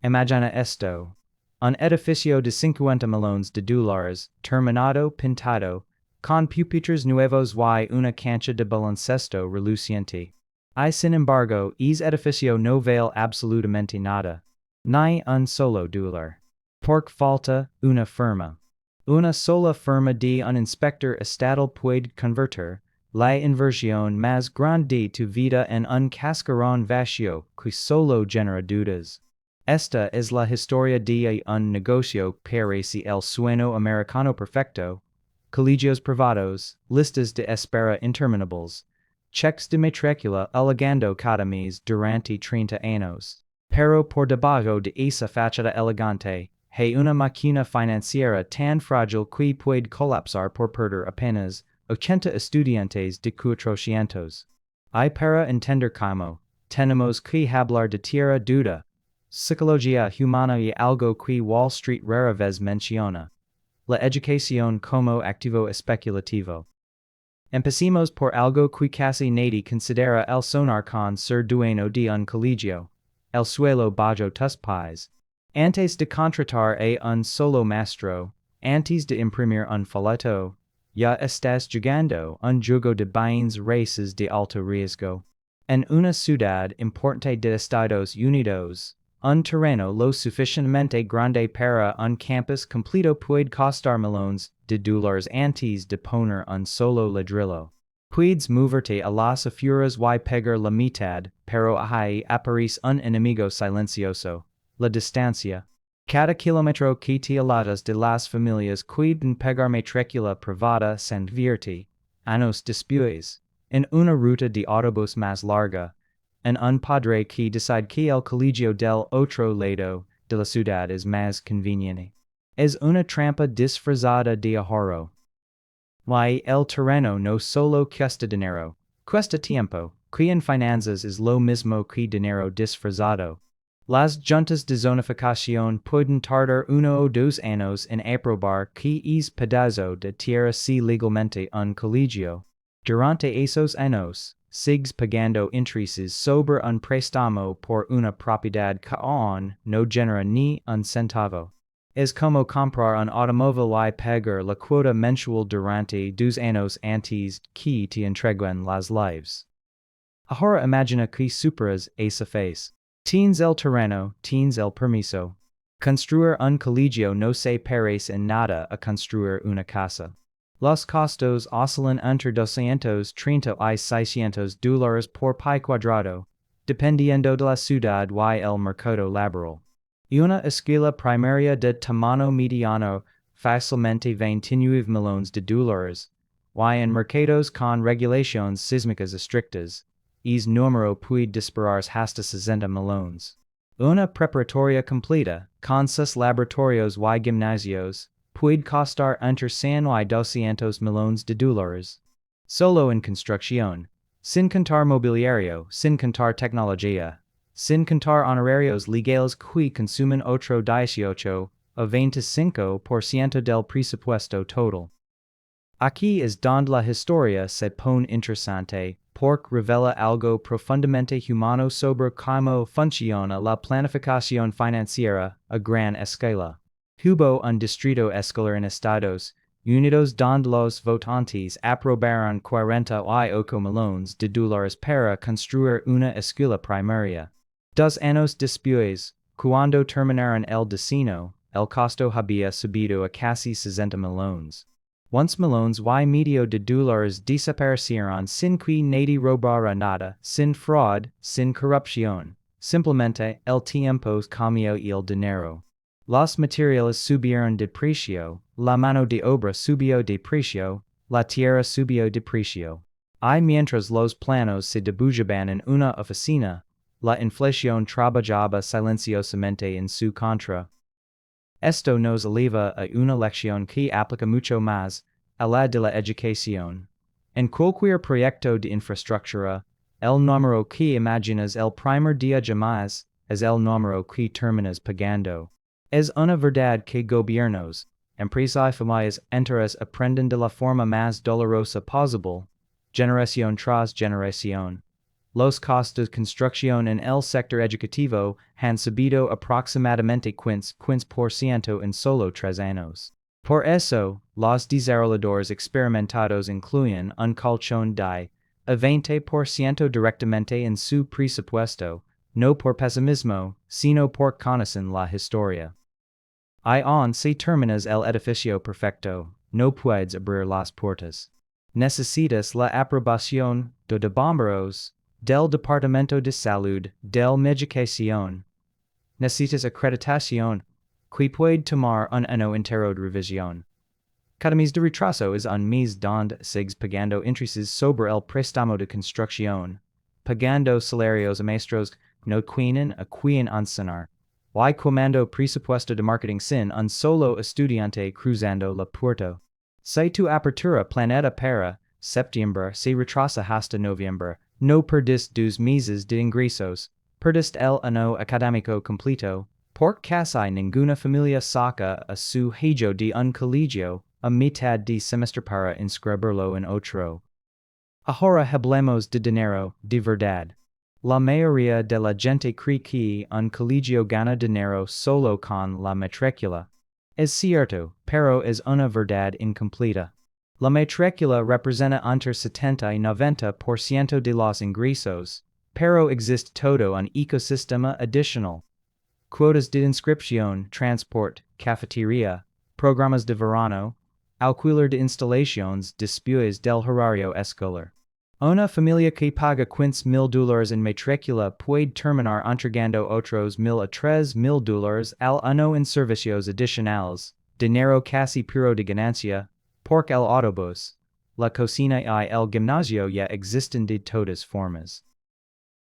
Imagina esto. Un edificio de 50 millones de dólares, terminado pintado, con pupitres nuevos y una cancha de baloncesto reluciente. Y sin embargo, es edificio no vale absolutamente nada. Ni un solo dólar. Porque falta una firma. Una sola firma de un inspector estatal puede convertir la inversión más grande tu vida en un cascarón vacío que solo genera dudas. Esta es la historia de un negocio parece el sueño americano perfecto, colegios privados, listas de espera interminables, cheques de matrícula elegando cada mes durante 30 años. Pero por debajo de esa fachada elegante, hay una máquina financiera tan frágil que puede colapsar por perder apenas 80 estudiantes de 400. Y para entender cómo, tenemos que hablar de tierra dura, psicología humana y algo que Wall Street rara vez menciona, la educación como activo especulativo. Empecemos por algo que casi nadie considera el sonar con ser dueño de un colegio, el suelo bajo tus pies. Antes de contratar a un solo maestro, antes de imprimir un folleto, ya estás jugando un juego de bienes raíces de alto riesgo. En una ciudad importante de Estados Unidos, un terreno lo suficientemente grande para un campus completo puede costar millones de dólares antes de poner un solo ladrillo. Puedes moverte a las afueras y pegar la mitad, pero ahí aparece un enemigo silencioso, la distancia. Cada kilómetro que te alejas de las familias pueden pegar matrícula privada sans vierte, años después, en una ruta de autobús más larga, en un padre que decide que el colegio del otro lado de la ciudad es más conveniente. Es una trampa disfrazada de ahorro. El terreno no solo cuesta dinero, cuesta tiempo, que en finanzas es lo mismo que dinero disfrazado. Las juntas de zonificación pueden tardar 1 o 2 años en aprobar que es pedazo de tierra si legalmente un colegio. Durante esos años, sigues pagando intereses sobre un préstamo por una propiedad que aún no genera ni un centavo. Es como comprar un automóvil y pagar la cuota mensual durante 2 años antes que te entreguen las llaves. Ahora imagina que superas esa fase. Tienes el terreno, tienes el permiso. Construir un colegio no se parece en nada a construir una casa. Los costos oscilan entre 230 y 600 dólares por pie cuadrado, dependiendo de la ciudad y el mercado laboral. Y una escuela primaria de tamaño mediano fácilmente 29 millones de dólares, y en mercados con regulaciones sísmicas estrictas, es número puede dispararse hasta 60 millones. Una preparatoria completa, con sus laboratorios y gimnasios, puede costar entre 100 y 200 millones de dólares. Solo en construcción, sin contar mobiliario, sin contar tecnología, sin contar honorarios legales que consumen otro 18 o 25% del presupuesto total. Aquí es donde la historia se pone interesante, porque revela algo profundamente humano sobre cómo funciona la planificación financiera a gran escala. Hubo un distrito escolar en Estados Unidos donde los votantes aprobaron 48 millones de dólares para construir una escuela primaria. 2 años después, cuando terminaron el diseño, el costo había subido a casi 60 millones. Once millones y medio de dólares desaparecieron sin que nadie robara nada, sin fraud, sin corrupción. Simplemente el tiempo cambió el dinero. Los materiales subieron de precio, la mano de obra subió de precio, la tierra subió de precio. Y mientras los planos se dibujaban en una oficina, la inflación trabajaba silenciosamente en su contra. Esto nos eleva a una lección que aplica mucho más a la de la educación. En cualquier proyecto de infraestructura, el número que imaginas el primer día jamás es el número que terminas pagando. Es una verdad que gobiernos, empresas y familias enteras aprenden de la forma más dolorosa posible, generación tras generación. Los costos de construcción en el sector educativo han subido aproximadamente 15% en solo 3 años. Por eso, los desarrolladores experimentados incluyen un colchón de a 20% directamente en su presupuesto, no por pesimismo, sino por conocen la historia. Y aún si terminas el edificio perfecto, no puedes abrir las puertas. Necesitas la aprobación de bomberos, del Departamento de Salud, del Medicación. Necesitas acreditación, que puede tomar un año entero de revisión. Cada mes de retraso es un mes donde sigues pagando intereses sobre el préstamo de construcción, pagando salarios a maestros no quieren a quien enseñar. Y comando presupuesto de marketing sin un solo estudiante cruzando la puerta. Si tu apertura planeta para septiembre se retrasa hasta noviembre, no perdiste 2 meses de ingresos, perdiste el año académico completo, porque casi ninguna familia saca a su hijo de un colegio a mitad de semestre para inscribirlo en otro. Ahora hablemos de dinero, de verdad. La mayoría de la gente cree que un colegio gana dinero solo con la matrícula. Es cierto, pero es una verdad incompleta. La matrícula representa entre 70 y 90% de los ingresos, pero existe todo un ecosistema adicional. Quotas de inscripción, transport, cafetería, programas de verano, alquiler de instalaciones después del horario escolar. Una familia que paga $15,000 en matrícula puede terminar entregando otros $1,000 a $3,000 al año en servicios adicionales, dinero casi puro de ganancia, porque el autobús, la cocina y el gimnasio ya existen de todas formas.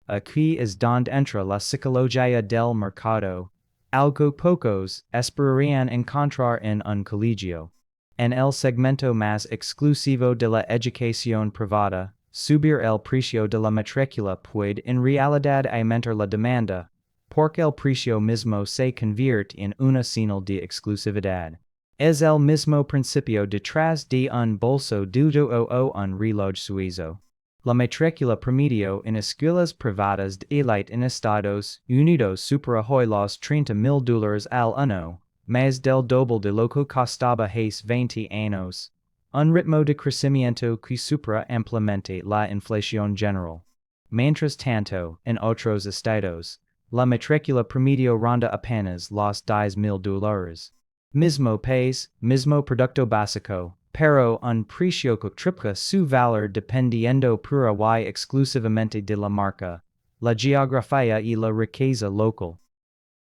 Aquí es donde entra la psicología del mercado. Algo pocos esperarían encontrar en un colegio. En el segmento más exclusivo de la educación privada, subir el precio de la matrícula puede en realidad aumentar la demanda, porque el precio mismo se convierte en una señal de exclusividad. Es el mismo principio detrás de un bolso duro o un reloj suizo. La matrícula promedio en escuelas privadas de élite en Estados Unidos supera hoy los $30,000 al año, más del doble de lo que costaba hace 20 años, un ritmo de crecimiento que supera ampliamente la inflación general. Mientras tanto, en otros estados, la matrícula promedio ronda apenas los $10,000. Mismo país, mismo producto básico, pero un precio que triplica su valor dependiendo pura y exclusivamente de la marca, la geografía y la riqueza local.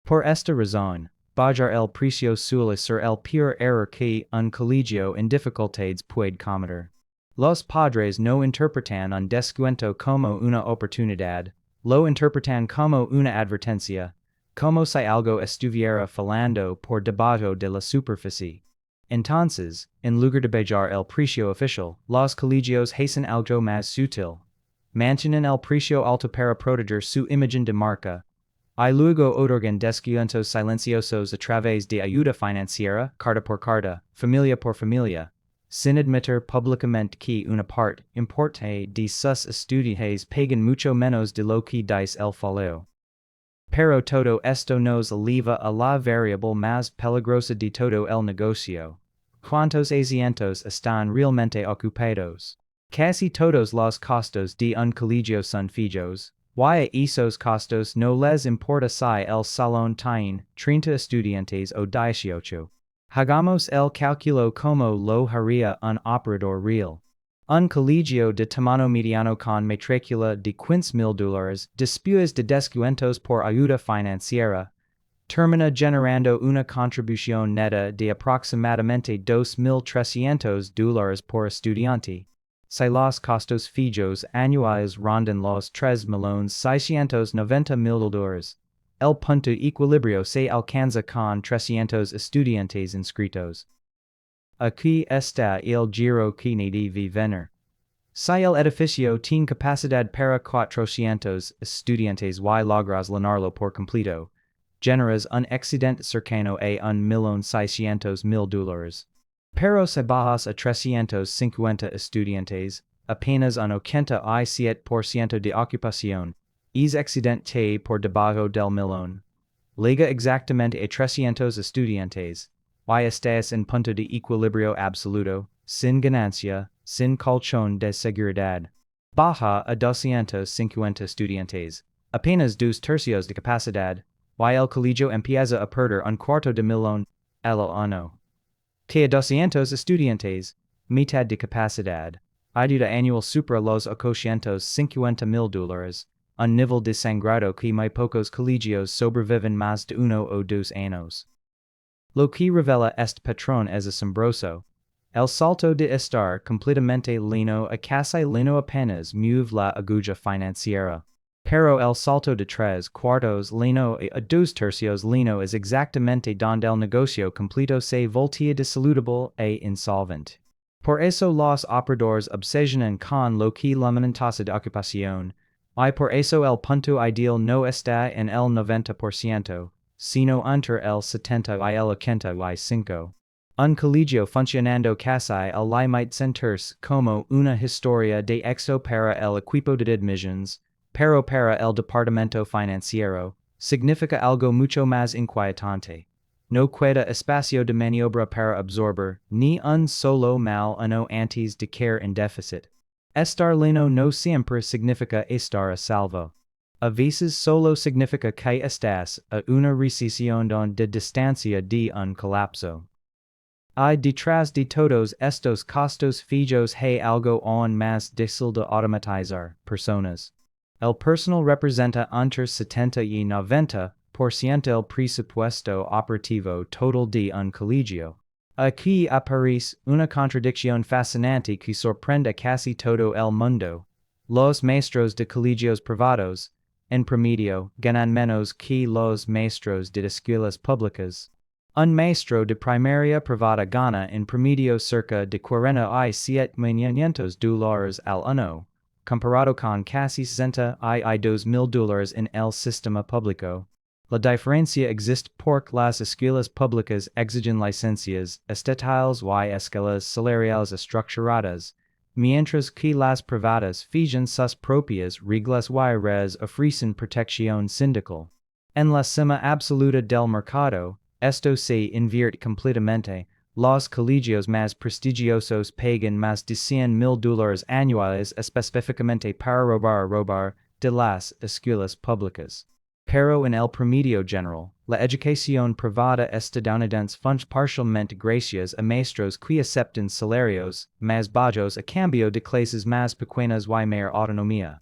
Por esta razón, bajar el precio suele ser el peor error que un colegio en dificultades puede cometer. Los padres no interpretan un descuento como una oportunidad, lo interpretan como una advertencia, como si algo estuviera fallando por debajo de la superficie. Entonces, en lugar de bajar el precio oficial, los colegios hacen algo más sutil. Mantienen el precio alto para proteger su imagen de marca, y luego otorgan descuentos silenciosos a través de ayuda financiera, carta por carta, familia por familia, sin admitir públicamente que una parte importante de sus estudiantes pagan mucho menos de lo que dice el folio. Pero todo esto nos eleva a la variable más peligrosa de todo el negocio. ¿Cuántos asientos están realmente ocupados? Casi todos los costos de un colegio son fijos, y a esos costos no les importa si el salón tiene 30 estudiantes o 18. Hagamos el cálculo como lo haría un operador real. Un colegio de tamaño mediano con matrícula de $15,000 después de descuentos por ayuda financiera, termina generando una contribución neta de aproximadamente $2,300 por estudiante. Si los costos fijos anuales rondan los $3,690,000, el punto de equilibrio se alcanza con 300 estudiantes inscritos. Aquí está el giro que debe venir. Si el edificio tiene capacidad para 400 estudiantes y logras llenarlo por completo, generas un excedente cercano a $1,600,000. Pero si bajas a 350 estudiantes, apenas un 87% de ocupación, es excedente por debajo del millón. Liga exactamente a 300 estudiantes, y estás en punto de equilibrio absoluto, sin ganancia, sin colchón de seguridad. Baja a 250 estudiantes, apenas 2 tercios de capacidad, y el colegio empieza a perder un cuarto de millón al año. Que a 200 estudiantes, mitad de capacidad, ayuda anual supera los $850,000, un nivel de sangrado que muy pocos colegios sobreviven más de 1 o 2 años. Lo que revela este patrón es asombroso. El salto de estar completamente lino a casi lino apenas mueve la aguja financiera. Pero el salto de 3 cuartos lino a 2 tercios lino es exactamente donde el negocio completo se voltea de saludable e insolvente. Por eso los operadores obsesionan con lo que llaman tasa de ocupación, y por eso el punto ideal no está en el 90%, sino entre el 70 y el 85. Un colegio funcionando casi al límite sentirse como una historia de éxito para el equipo de admissions, pero para el departamento financiero, significa algo mucho más inquietante. No queda espacio de maniobra para absorber ni un solo mal ano antes de caer en déficit. Estar lino no siempre significa estar a salvo. A veces solo significa que estás a una recesión de distancia de un colapso. Y detrás de todos estos costos fijos hay algo aún más difícil de automatizar, personas. El personal representa entre 70 y 90% el presupuesto operativo total de un colegio. Aquí aparece una contradicción fascinante que sorprende a casi todo el mundo. Los maestros de colegios privados, en promedio, ganan menos que los maestros de escuelas públicas. Un maestro de primaria privada gana en promedio cerca de $47,500 al año, comparado con casi $62,000 en el sistema público. La diferencia existe porque las escuelas públicas exigen licencias estatales y escalas salariales estructuradas, mientras que las privadas fijan sus propias reglas y ofrecen protección sindical. En la cima absoluta del mercado, esto se invierte completamente. Los colegios más prestigiosos pagan más de $100,000 anuales específicamente para robar de las escuelas públicas. Pero en el promedio general, la educación privada estadounidense funciona parcialmente gracias a maestros que aceptan salarios más bajos a cambio de clases más pequeñas y mayor autonomía.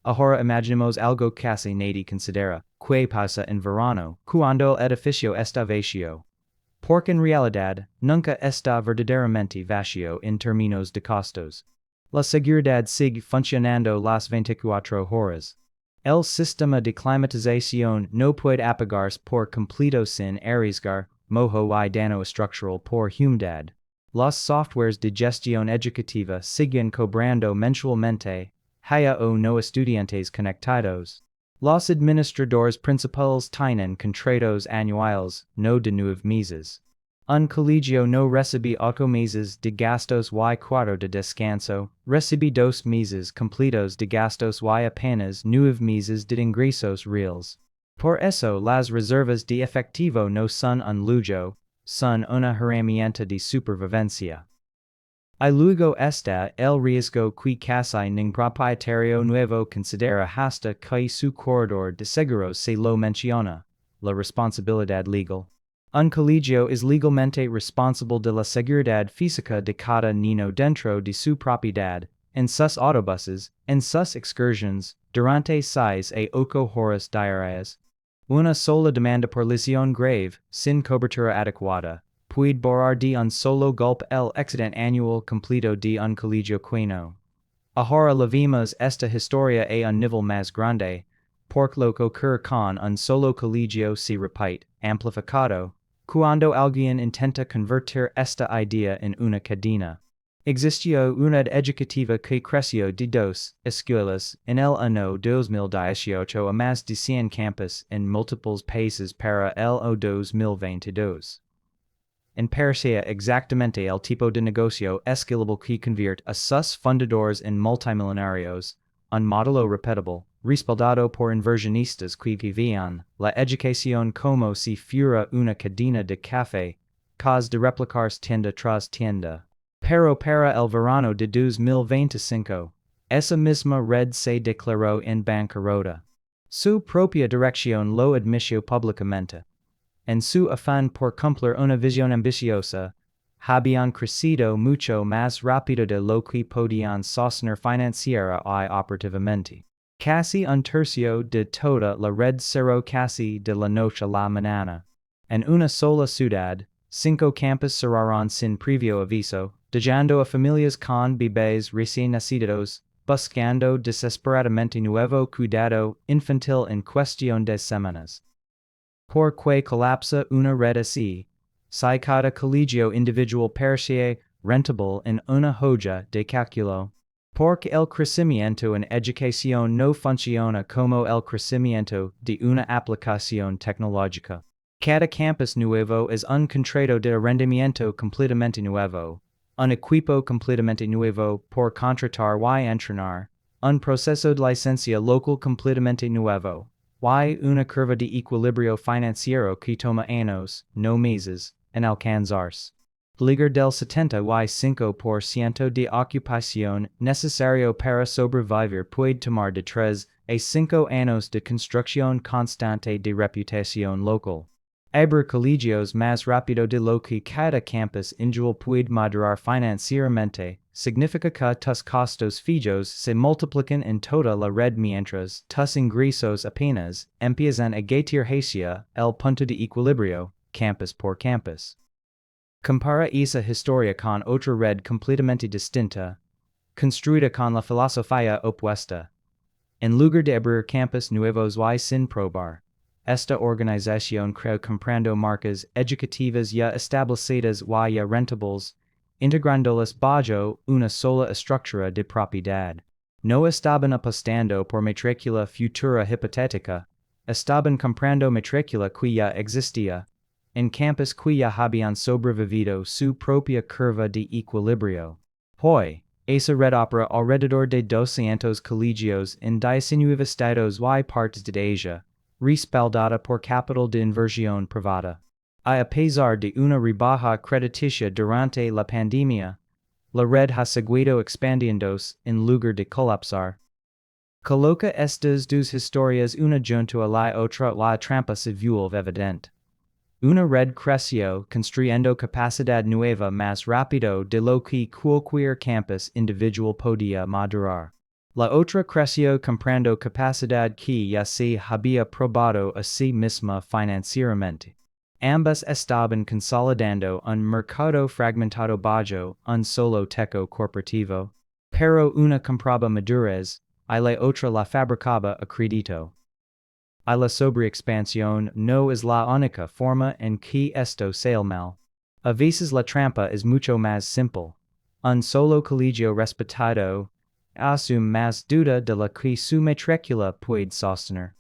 Ahora imaginemos algo casi nadie considera, que pasa en verano, cuando el edificio está vacío. Porque en realidad, nunca está verdaderamente vacío en términos de costos. La seguridad sigue funcionando las 24 horas. El sistema de climatización no puede apagarse por completo sin arriesgar mojo y daño estructural por humedad. Los softwares de gestión educativa siguen cobrando mensualmente, haya o no estudiantes conectados. Los administradores principales tienen contratos anuales, no de 9 meses. Un colegio no recibe 8 meses de gastos y 4 de descanso, recibe 2 meses completos de gastos y apenas 9 meses de ingresos reales. Por eso las reservas de efectivo no son un lujo, son una herramienta de supervivencia. Y luego está el riesgo que casi ningún propietario nuevo considera hasta que su corredor de seguros se lo menciona, la responsabilidad legal. Un colegio es legalmente responsable de la seguridad física de cada niño dentro de su propiedad, en sus autobuses, en sus excursiones, durante 6 a 8 horas diarias. Una sola demanda por lesión grave, sin cobertura adecuada, puede borrar de un solo golpe el accidente anual completo de un colegio quino. Ahora la vimos esta historia a un nivel más grande, porque lo que ocurre con un solo colegio se repite, amplificado, cuando alguien intenta convertir esta idea en una cadena. Existió una educativa que creció de 2 escuelas en el año 2018 a más de 100 campus en múltiples países para el 2022. en parecía exactamente el tipo de negocio escalable que convierte a sus fundadores en multimillonarios, un modelo repetible, respaldado por inversionistas que vivían la educación como si fuera una cadena de café, cause de replicarse tienda tras tienda. Pero para el verano de 2025, esa misma red se declaró en bancarrota. Su propia dirección lo admitió públicamente. En su afán por cumplir una visión ambiciosa, habían crecido mucho más rápido de lo que podían sostener financiera y operativamente. Casi un tercio de toda la red cerró casi de la noche a la mañana. En una sola ciudad, 5 campus cerraron sin previo aviso, dejando a familias con bebés recién nacidos, buscando desesperadamente nuevo cuidado infantil en cuestión de semanas. Porque colapsa una red así, si cada colegio individual parecía rentable en una joya de cálculo. Porque el crecimiento en educación no funciona como el crecimiento de una aplicación tecnológica. Cada campus nuevo es un contrato de rendimiento completamente nuevo, un equipo completamente nuevo por contratar y entrenar, un proceso de licencia local completamente nuevo, y una curva de equilibrio financiero que toma años, no meses, en alcanzarse. Ligar del 75% de ocupación necesario para sobrevivir puede tomar de 3 a 5 años de construcción constante de reputación local. Abrir colegios más rápido de lo que cada campus individual puede madurar financieramente, significa que tus costos fijos se multiplican en toda la red mientras tus ingresos apenas empiezan a gatear hacia el punto de equilibrio, campus por campus. Compara esa historia con otra red completamente distinta, construida con la filosofía opuesta. En lugar de abrir campus nuevos y sin probar, esta organización creó comprando marcas educativas ya establecidas y ya rentables, integrándolas bajo una sola estructura de propiedad. No estaban apostando por matrícula futura hipotética, estaban comprando matrícula que ya existía, en campus que ya habían sobrevivido su propia curva de equilibrio. Hoy, esa red opera alrededor de 200 colegios en 19 estados y partes de Asia, respaldada por capital de inversión privada. A pesar de una rebaja crediticia durante la pandemia, la red ha seguido expandiéndose en lugar de colapsar. Coloca estas dos historias una junto a la otra la trampa se vuelve evidente. Una red creció construyendo capacidad nueva más rápido de lo que cualquier campus individual podía madurar. La otra creció comprando capacidad que ya se había probado a sí misma financieramente. Ambas estaban consolidando un mercado fragmentado bajo un solo techo corporativo. Pero una compraba madurez, y la otra la fabricaba a crédito. A la sobreexpansión no es la única forma en que esto sale mal. A veces la trampa es mucho más simple. Un solo colegio respetado asume más duda de la que su matrícula puede sostener.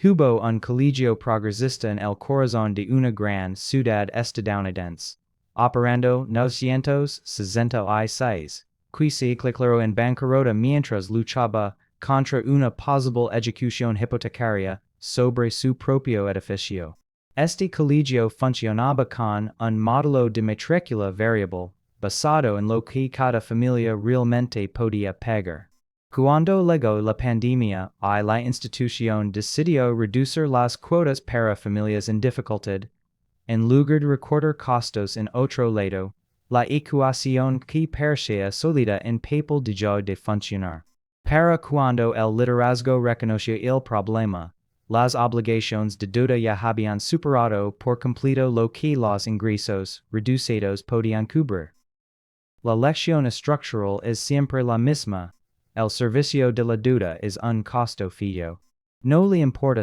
Hubo un colegio progresista en el corazón de una gran ciudad estadounidense, operando 966, que se declaró en bancarrota mientras luchaba contra una posible ejecución hipotecaria sobre su propio edificio. Este colegio funcionaba con un módulo de matrícula variable, basado en lo que cada familia realmente podía pagar. Cuando llegó la pandemia y la institución decidió reducir las cuotas para familias en dificultad, en lugar de recortar costos en otro lado, la ecuación que parecía sólida en papel dejó de funcionar. Para cuando el liderazgo reconoció el problema, las obligaciones de deuda ya habían superado por completo lo que los ingresos reducidos podían cubrir. La lección estructural es siempre la misma. El servicio de la deuda es un costo fijo. No le importa